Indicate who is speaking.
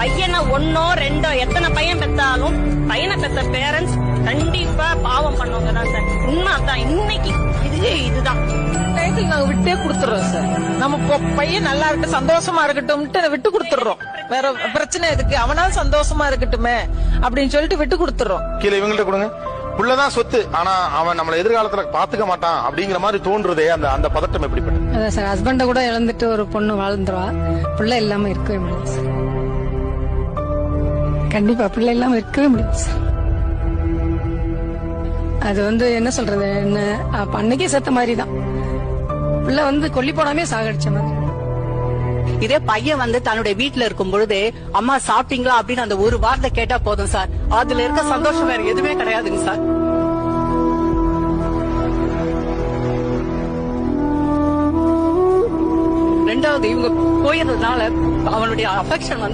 Speaker 1: பையனை ஒன்னோ ரெண்டோ எத்தனை பையன் பெத்தாலும் பையனை பெத்த பேரண்ட்ஸ் கண்டிப்பா பாவம் பண்ணவங்க தான் சார். உண்மை அதான். இன்னைக்கு இதுதான்
Speaker 2: நாங்க விட்டே கொடுத்துறோம் சார். நம்ம பையன் நல்லா இருக்கு சந்தோஷமா இருக்கட்டும் விட்டு கொடுத்துறோம். வேற பிரச்சனை எதுக்கு, அவனால சந்தோஷமா இருக்கட்டுமே அப்படின்னு சொல்லிட்டு விட்டு கொடுத்துறோம்.
Speaker 3: கீழே இவங்கள்ட்ட கொடுங்க. புள்ளதான் சொத்து, ஆனா அவன் நம்மள எதிர்காலத்துல பாத்துக்க மாட்டான் அப்படிங்கிற மாதிரி தோன்றுதே, அந்த பதட்டம் எப்படிப்பட்டது?
Speaker 4: அதான் சார், ஹஸ்பண்ட கூட இழந்துட்டு ஒரு பொண்ணு வாழ்ந்துருவா, பிள்ளை இல்லாம இருக்கவே முடியாது சார். கண்டிப்பா பிள்ளை இல்லாம இருக்கவே முடியாது சார். அது என்ன சொல்றது, என்ன அன்னைக்கே செத்த மாதிரி தான். பிள்ளை கொல்லி போடாமே சாகடிச்ச மாதிரி.
Speaker 1: இதே பையன் தன்னுடைய வீட்டுல இருக்கும் பொழுது அம்மா சாப்பிட்டீங்களா அப்படின்னு அந்த ஒரு வார்த்தை கேட்டா போதும் சார். அதுல இருக்க சந்தோஷம் வேற எதுவுமே கிடையாதுங்க சார். ரெண்டாவது இவங்க போயதுனால அவனுடைய அஃபெக்ஷன்